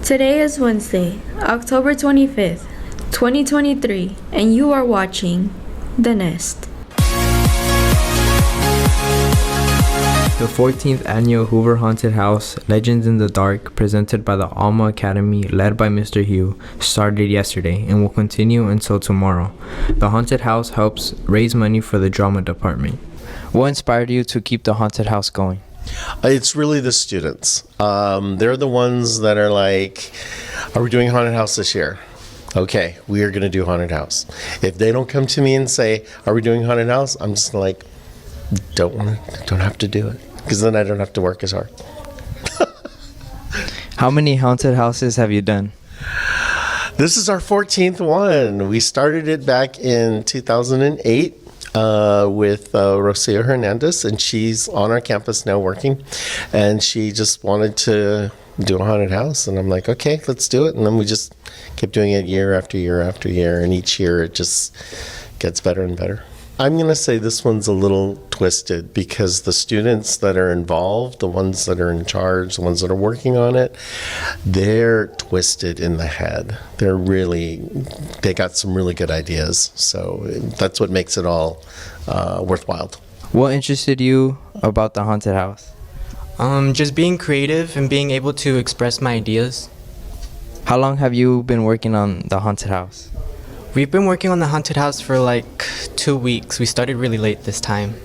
Today is Wednesday, October 25th, 2023, and you are watching The Nest. The 14th Annual Hoover Haunted House Legends in the Dark, presented by the Alma Academy, led by Mr. Hugh, started yesterday and will continue until tomorrow. The haunted house helps raise money for the drama department. What inspired you to keep the haunted house going? It's really the students. They're the ones that are like, are we doing haunted house this year? Okay, we are going to do haunted house. If they don't come to me and say, are we doing haunted house? I'm just like, don't have to do it, because then I don't have to work as hard. How many haunted houses have you done? This is our 14th one. We started it back in 2008. With Rocio Hernandez, and she's on our campus now working, and she just wanted to do a haunted house, and I'm like, okay, let's do it. And then we just kept doing it year after year after year, and each year it just gets better and better. I'm going to say this one's a little twisted because the students that are involved, the ones that are in charge, the ones that are working on it, they're twisted in the head. They got some really good ideas. So that's what makes it all worthwhile. What interested you about the haunted house? Just being creative and being able to express my ideas. How long have you been working on the haunted house? We've been working on the haunted house for like 2 weeks. We started really late this time.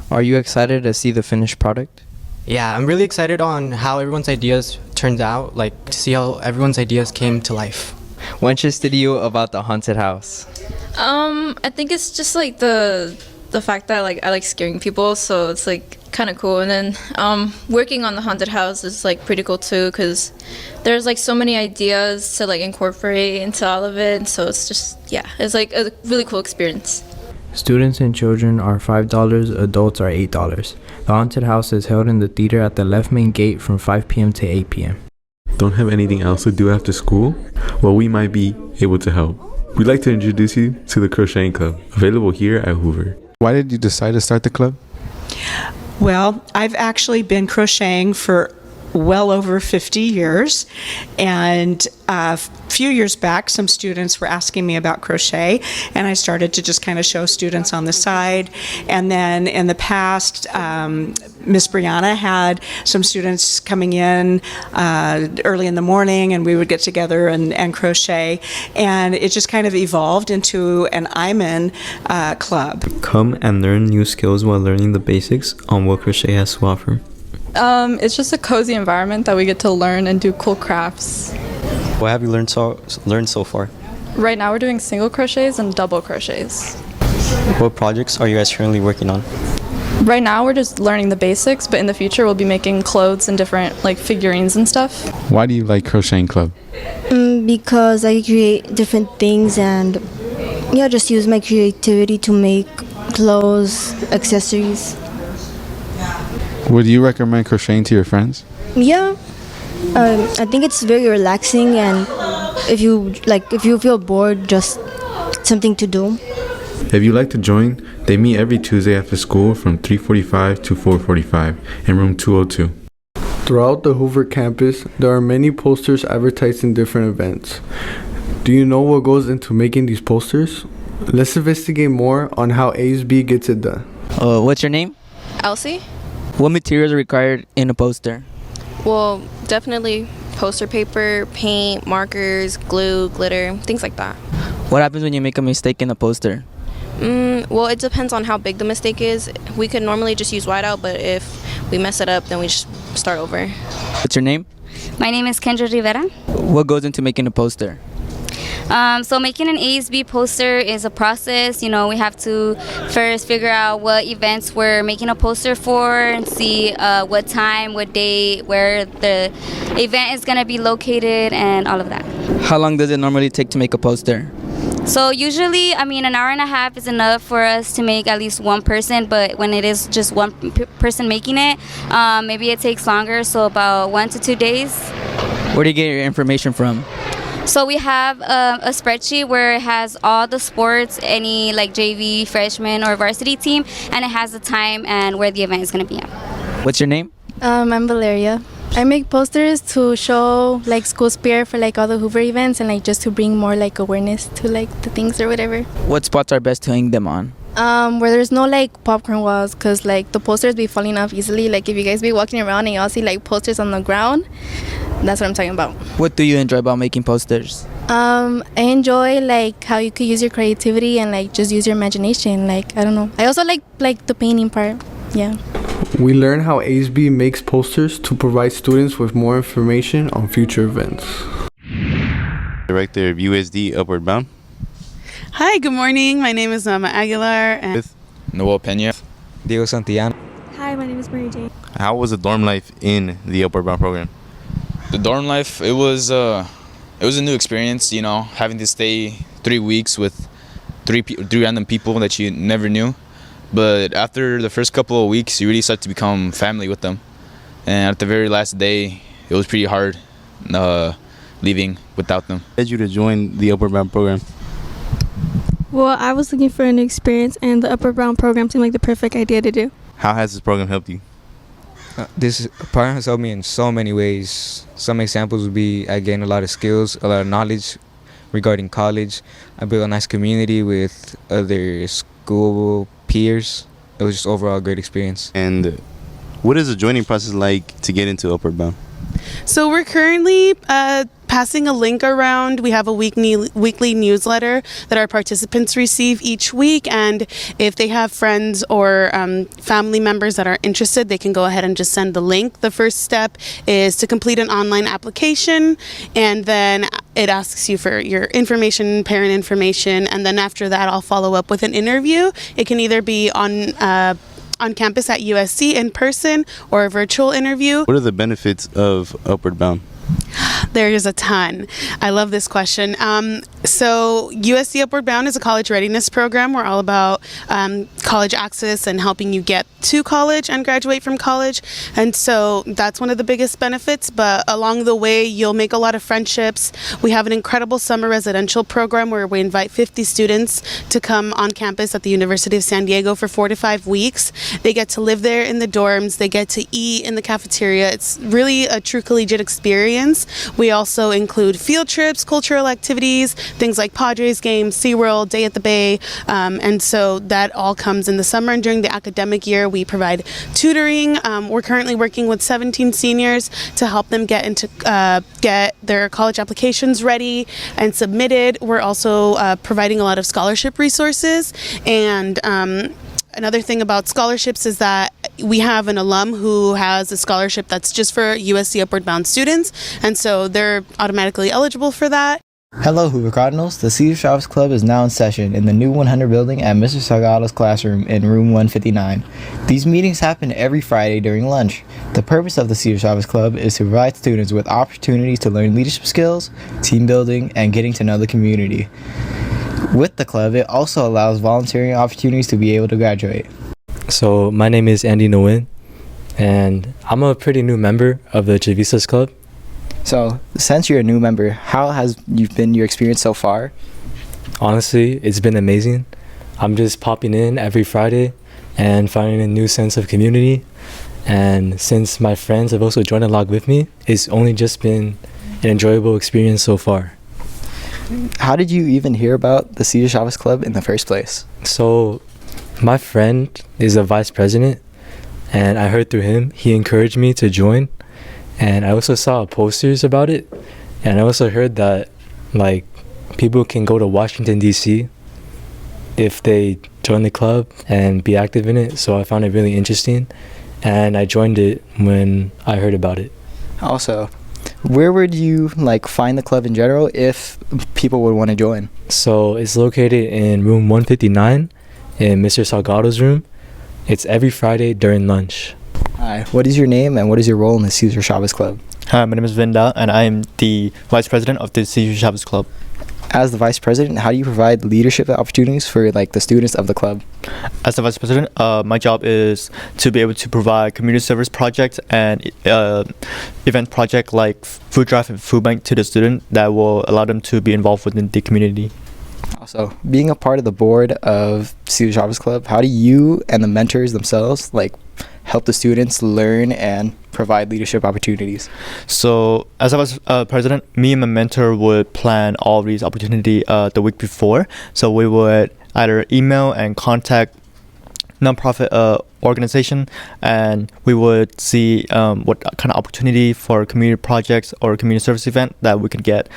Are you excited to see the finished product? Yeah, I'm really excited on how everyone's ideas turned out, like to see how everyone's ideas came to life. What interested you about the haunted house? I think it's just like the fact that I like scaring people, so it's like kind of cool. And then working on the haunted house is like pretty cool too, because there's like so many ideas to like incorporate into all of it. So it's just, yeah, it's like a really cool experience. Students and children are $5, adults are $8. The haunted house is held in the theater at the left main gate from 5 p.m. to 8 p.m. Don't have anything else to do after school? Well, we might be able to help. We'd like to introduce you to the Crocheting Club, available here at Hoover. Why did you decide to start the club? Well, I've actually been crocheting for well over 50 years, and a few years back some students were asking me about crochet, and I started to just kind of show students on the side. And then in the past, Miss Brianna had some students coming in early in the morning, and we would get together and crochet, and it just kind of evolved into an IMAN club. Come and learn new skills while learning the basics on what crochet has to offer. It's just a cozy environment that we get to learn and do cool crafts. What have you learned so far? Right now we're doing single crochets and double crochets. What projects are you guys currently working on? Right now we're just learning the basics, but in the future we'll be making clothes and different like figurines and stuff. Why do you like Crocheting Club? Because I create different things and just use my creativity to make clothes, accessories. Would you recommend crocheting to your friends? Yeah, I think it's very relaxing, and if you feel bored, just something to do. If you'd like to join, they meet every Tuesday after school from 3:45 to 4:45 in room 202. Throughout the Hoover campus, there are many posters advertising different events. Do you know what goes into making these posters? Let's investigate more on how ASB gets it done. What's your name? Elsie? What materials are required in a poster? Well, definitely poster paper, paint, markers, glue, glitter, things like that. What happens when you make a mistake in a poster? Well, it depends on how big the mistake is. We could normally just use whiteout, but if we mess it up, then we just start over. What's your name? My name is Kendra Rivera. What goes into making a poster? So making an ASB poster is a process. We have to first figure out what events we're making a poster for and see what time, what day, where the event is going to be located and all of that. How long does it normally take to make a poster? So usually, an hour and a half is enough for us to make at least one person, but when it is just one person making it, maybe it takes longer, so about 1 to 2 days. Where do you get your information from? So we have a spreadsheet where it has all the sports, any like JV, freshman, or varsity team, and it has the time and where the event is going to be at. What's your name? I'm Valeria. I make posters to show like school spirit for like all the Hoover events and like just to bring more like awareness to like the things or whatever. What spots are best to hang them on? Where there's no like popcorn walls, cause like the posters be falling off easily. Like if you guys be walking around and y'all see like posters on the ground, that's what I'm talking about. What do you enjoy about making posters? I enjoy like how you could use your creativity and like just use your imagination. Like I don't know. I also like the painting part. Yeah. We learn how ASB makes posters to provide students with more information on future events. Director of USD Upward Bound. Hi, good morning. My name is Mama Aguilar. And With Noel Pena. Diego Santillán. Hi, my name is Mary Jane. How was the dorm life in the Upward Bound program? The dorm life, it was a new experience, you know, having to stay 3 weeks with three random people that you never knew. But after the first couple of weeks, you really start to become family with them. And at the very last day, it was pretty hard leaving without them. What led you to join the Upward Bound program? Well, I was looking for a new experience, and the Upper Brown program seemed like the perfect idea to do. How has this program helped you? This program has helped me in so many ways. Some examples would be I gained a lot of skills, a lot of knowledge regarding college. I built a nice community with other school peers. It was just overall a great experience. And what is the joining process like to get into Upward Bound? so we're currently passing a link around. We have a weekly newsletter that our participants receive each week, and if they have friends or family members that are interested, they can go ahead and just send the link. The first step is to complete an online application, and then it asks you for your information, parent information, and then after that I'll follow up with an interview. It can either be on campus at USC in person or a virtual interview. What are the benefits of Upward Bound? There is a ton. I love this question. So USC Upward Bound is a college readiness program. We're all about college access and helping you get to college and graduate from college. And so that's one of the biggest benefits. But along the way, you'll make a lot of friendships. We have an incredible summer residential program where we invite 50 students to come on campus at the University of San Diego for 4 to 5 weeks. They get to live there in the dorms. They get to eat in the cafeteria. It's really a true collegiate experience. We also include field trips, cultural activities, things like Padres games, SeaWorld, Day at the Bay, and so that all comes in the summer. And during the academic year, we provide tutoring. We're currently working with 17 seniors to help them get their college applications ready and submitted. We're also providing a lot of scholarship resources, and another thing about scholarships is that we have an alum who has a scholarship that's just for USC Upward Bound students, and so they're automatically eligible for that. Hello Hoover Cardinals, the Cedar Shops Club is now in session in the new 100 building at Mr. Salgado's classroom in room 159. These meetings happen every Friday during lunch. The purpose of the Cedar Shops Club is to provide students with opportunities to learn leadership skills, team building, and getting to know the community. With the club, it also allows volunteering opportunities to be able to graduate. So my name is Andy Nguyen, and I'm a pretty new member of the Chavistas Club. So, since you're a new member, how has been your experience so far? Honestly, it's been amazing. I'm just popping in every Friday and finding a new sense of community. And since my friends have also joined along with me, it's only just been an enjoyable experience so far. How did you even hear about the Cedar Shops Club in the first place? So, my friend is a vice president, and I heard through him. He encouraged me to join. And I also saw posters about it, and I also heard that like people can go to Washington D.C. if they join the club and be active in it. So I found it really interesting, and I joined it when I heard about it. Also, where would you find the club in general if people would want to join? So it's located in room 159 in Mr. Salgado's room. It's every Friday during lunch. Hi, what is your name and what is your role in the Cedar Shops Club? Hi, my name is Vinda, and I am the Vice President of the Cedar Shops Club. As the Vice President, how do you provide leadership opportunities for the students of the club? As the Vice President, my job is to be able to provide community service projects and event projects like food drive and food bank to the student that will allow them to be involved within the community. Also, being a part of the board of Cedar Shops Club, how do you and the mentors themselves help the students learn and provide leadership opportunities? So, as I was president, me and my mentor would plan all these opportunities the week before. So we would either email and contact nonprofit organization, and we would see what kind of opportunity for community projects or community service event that we could get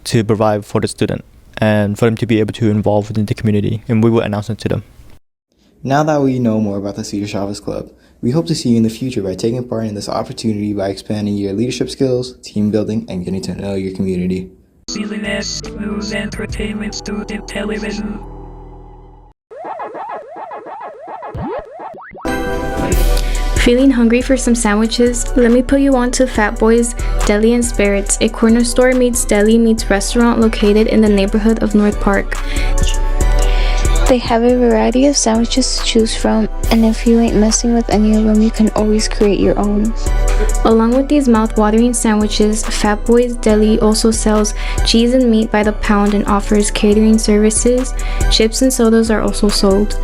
to provide for the student and for them to be able to involve within the community, and we would announce it to them. Now that we know more about the Cedar Chavez Club, we hope to see you in the future by taking part in this opportunity by expanding your leadership skills, team building, and getting to know your community. CLNS News Entertainment Student Television. Feeling hungry for some sandwiches? Let me put you on to Fat Boys Deli and Spirits, a corner store meets deli meets restaurant located in the neighborhood of North Park. They have a variety of sandwiches to choose from, and if you ain't messing with any of them, you can always create your own. Along with these mouth-watering sandwiches, Fat Boys Deli also sells cheese and meat by the pound and offers catering services. Chips and sodas are also sold.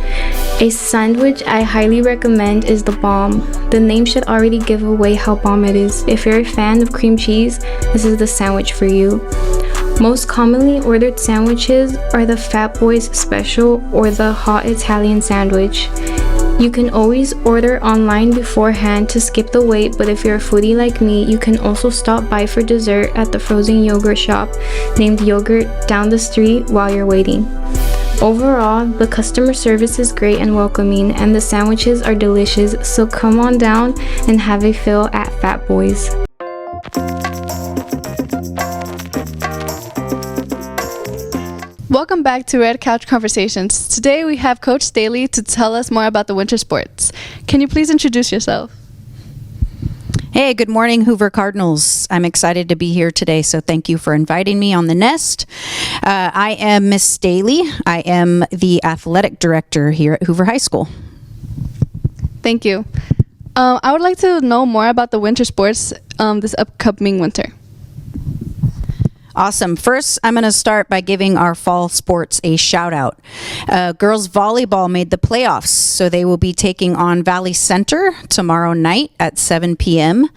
A sandwich I highly recommend is the Bomb. The name should already give away how bomb it is. If you're a fan of cream cheese, this is the sandwich for you. Most commonly ordered sandwiches are the Fat Boys Special or the Hot Italian Sandwich. You can always order online beforehand to skip the wait, but if you're a foodie like me, you can also stop by for dessert at the frozen yogurt shop named Yogurt down the street while you're waiting. Overall, the customer service is great and welcoming, and the sandwiches are delicious, so come on down and have a fill at Fat Boys. Welcome back to Red Couch Conversations. Today we have Coach Staley to tell us more about the winter sports. Can you please introduce yourself? Hey, good morning, Hoover Cardinals. I'm excited to be here today, so thank you for inviting me on the nest. I am Miss Staley. I am the athletic director here at Hoover High School. Thank you. I would like to know more about the winter sports this upcoming winter. Awesome. First, I'm going to start by giving our fall sports a shout out. Girls volleyball made the playoffs, so they will be taking on Valley Center tomorrow night at 7 p.m.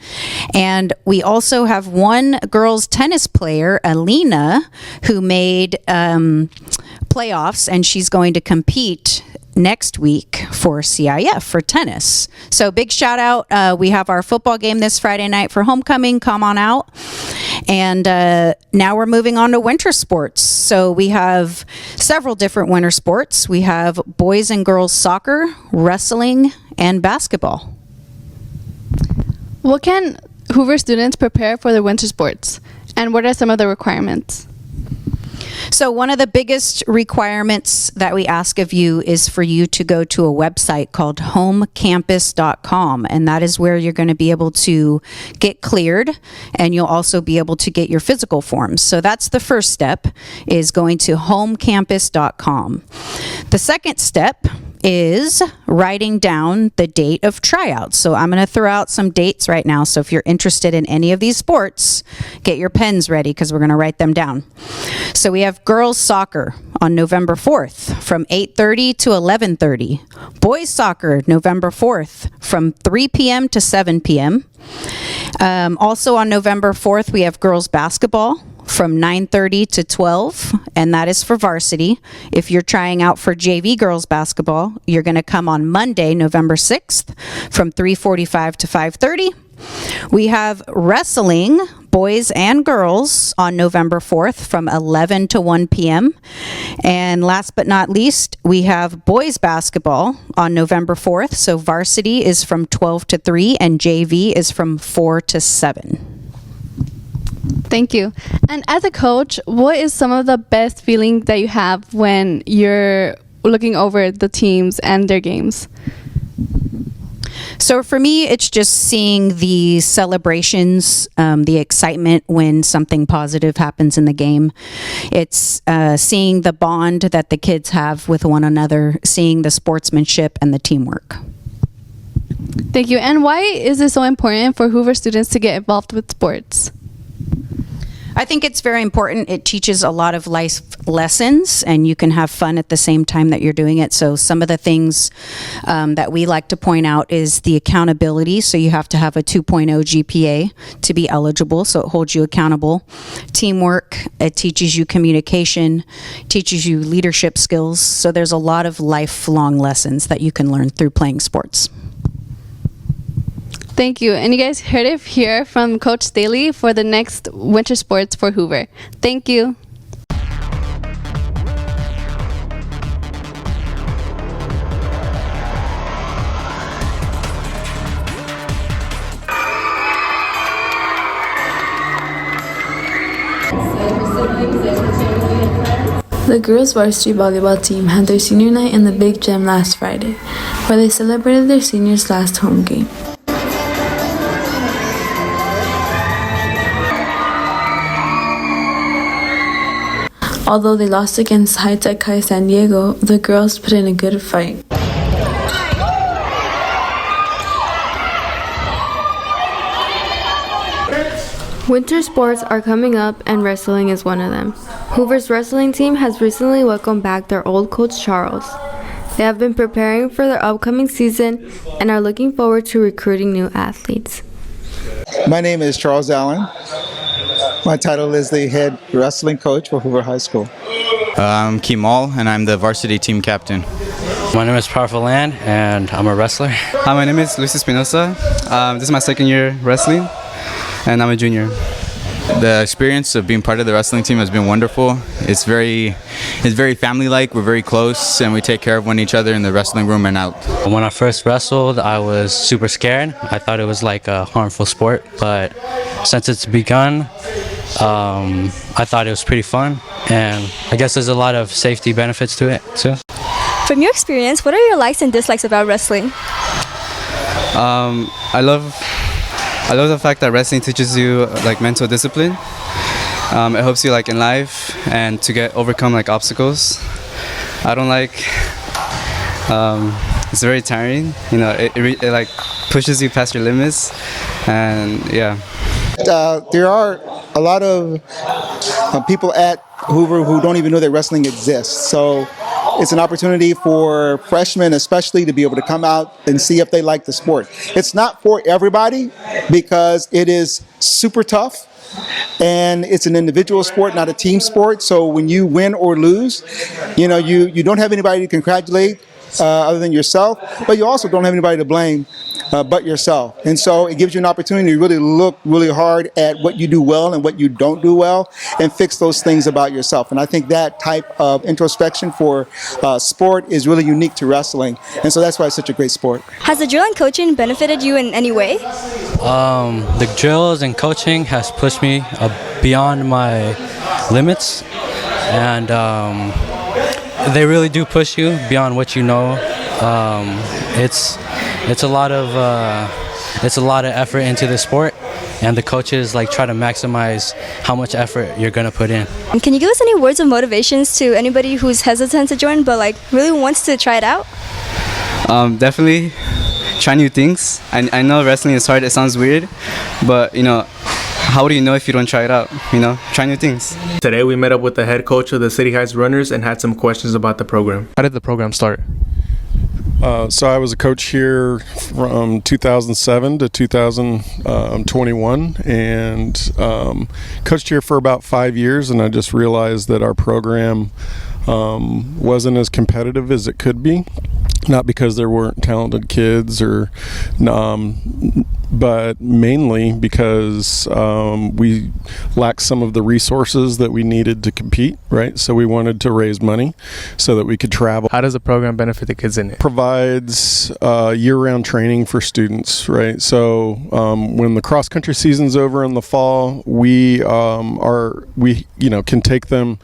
And we also have one girls tennis player, Alina, who made playoffs, and she's going to compete next week for CIF for tennis. So big shout out. We have our football game this Friday night for homecoming. Come on out. And now we're moving on to winter sports. So we have several different winter sports. We have boys and girls soccer, wrestling, and basketball. What can Hoover students prepare for the winter sports? And what are some of the requirements? So one of the biggest requirements that we ask of you is for you to go to a website called homecampus.com, and that is where you're going to be able to get cleared, and you'll also be able to get your physical forms. So that's the first step, is going to homecampus.com. The second step is writing down the date of tryouts. So I'm going to throw out some dates right now. So if you're interested in any of these sports, get your pens ready because we're going to write them down. So we have girls soccer on November 4th from 8:30 to 11:30. Boys soccer November 4th from 3 p.m. to 7 p.m. Also on November 4th, we have girls basketball from 9:30 to 12, and that is for varsity. If you're trying out for JV girls basketball, you're going to come on Monday, November 6th from 3:45 to 5:30. We have wrestling, boys and girls, on November 4th from 11 to 1 p.m. And last but not least, we have boys basketball on November 4th. So varsity is from 12 to 3 and JV is from 4 to 7. Thank you. And as a coach, what is some of the best feeling that you have when you're looking over the teams and their games? So for me, it's just seeing the celebrations, the excitement when something positive happens in the game. It's seeing the bond that the kids have with one another, seeing the sportsmanship and the teamwork. Thank you. And why is it so important for Hoover students to get involved with sports? I think it's very important. It teaches a lot of life lessons, and you can have fun at the same time that you're doing it. So some of the things that we like to point out is the accountability. So you have to have a 2.0 GPA to be eligible, so it holds you accountable. Teamwork, it teaches you communication, teaches you leadership skills. So there's a lot of lifelong lessons that you can learn through playing sports. Thank you. And you guys heard it here from Coach Staley for the next winter sports for Hoover. Thank you. The girls' varsity volleyball team had their senior night in the Big Gym last Friday, where they celebrated their seniors' last home game. Although they lost against High Tech High San Diego, the girls put in a good fight. Winter sports are coming up, and wrestling is one of them. Hoover's wrestling team has recently welcomed back their old coach, Charles. They have been preparing for their upcoming season and are looking forward to recruiting new athletes. My name is Charles Allen. My title is the head wrestling coach for Hoover High School. I'm Kemal, and I'm the varsity team captain. My name is Powerful Land, and I'm a wrestler. Hi, my name is Luis Espinosa. This is my second year wrestling, and I'm a junior. The experience of being part of the wrestling team has been wonderful. It's very family-like. We're very close, and we take care of each other in the wrestling room and out. When I first wrestled, I was super scared. I thought it was like a harmful sport, but since it's begun, I thought it was pretty fun, and I guess there's a lot of safety benefits to it too. From your experience, what are your likes and dislikes about wrestling? I love the fact that wrestling teaches you like mental discipline. It helps you like in life and to overcome like obstacles. I don't like. It's very tiring. You know, it like pushes you past your limits, and yeah. There are a lot of people at Hoover who don't even know that wrestling exists. So it's an opportunity for freshmen especially to be able to come out and see if they like the sport. It's not for everybody because it is super tough. And it's an individual sport, not a team sport. So when you win or lose, you know, you don't have anybody to congratulate other than yourself, but you also don't have anybody to blame but yourself. And so it gives you an opportunity to really look really hard at what you do well and what you don't do well and fix those things about yourself. And I think that type of introspection for sport is really unique to wrestling. And so that's why it's such a great sport. Has the drill and coaching benefited you in any way? The drills and coaching has pushed me beyond my limits, and they really do push you beyond what you know. It's a lot of effort into the sport, and the coaches like try to maximize how much effort you're gonna put in. And can you give us any words of motivations to anybody who's hesitant to join but like really wants to try it out? Definitely try new things. I know wrestling is hard. It sounds weird, but you know, how do you know if you don't try it out? You know, try new things. Today we met up with the head coach of the City Heights Runners and had some questions about the program. How did the program start? So I was a coach here from 2007 to 2021 and coached here for about 5 years, and I just realized that our program wasn't as competitive as it could be. Not because there weren't talented kids, but mainly because we lacked some of the resources that we needed to compete, right? So we wanted to raise money so that we could travel. How does the program benefit the kids in it? Provides year-round training for students, right? So when the cross-country season's over in the fall, we can take them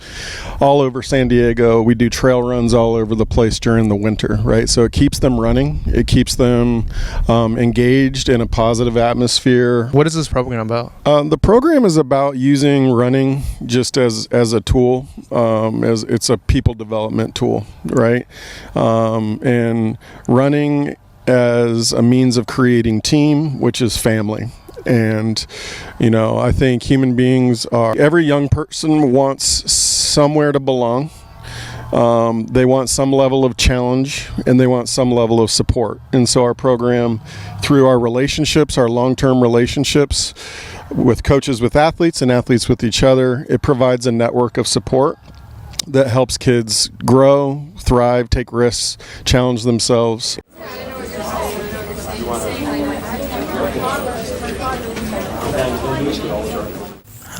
all over San Diego. We do trail runs all over the place during the winter, right? So it keeps them running. It keeps them engaged in a positive atmosphere. What is this program about? The program is about using running just as a tool, as it's a people development tool, right? And running as a means of creating team, which is family. And, I think human beings every young person wants somewhere to belong. They want some level of challenge and they want some level of support. And so our program, through our relationships, our long-term relationships with coaches with athletes and athletes with each other, it provides a network of support that helps kids grow, thrive, take risks, challenge themselves.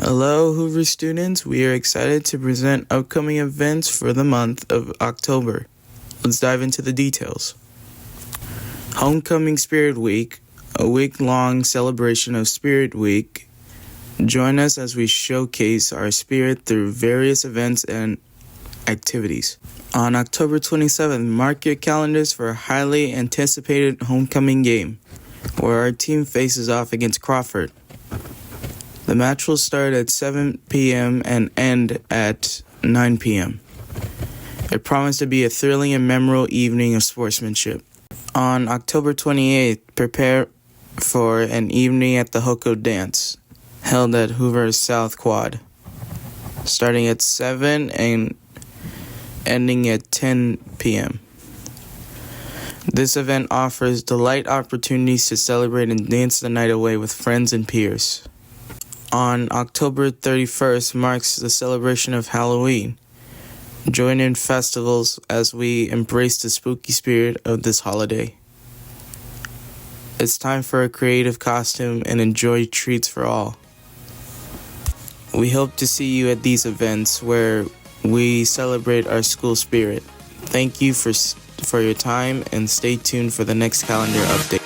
Hello, Hoover students. We are excited to present upcoming events for the month of October. Let's dive into the details. Homecoming Spirit Week, a week-long celebration of Spirit Week. Join us as we showcase our spirit through various events and activities. On October 27th, mark your calendars for a highly anticipated homecoming game, where our team faces off against Crawford. The match will start at 7 p.m. and end at 9 p.m. It promised to be a thrilling and memorable evening of sportsmanship. On October 28th, prepare for an evening at the HOO dance, held at Hoover South Quad, starting at 7 and ending at 10 p.m. This event offers delight opportunities to celebrate and dance the night away with friends and peers. On October 31st marks the celebration of Halloween. Join in festivals as we embrace the spooky spirit of this holiday. It's time for a creative costume and enjoy treats for all. We hope to see you at these events where we celebrate our school spirit. Thank you for your time and stay tuned for the next calendar update.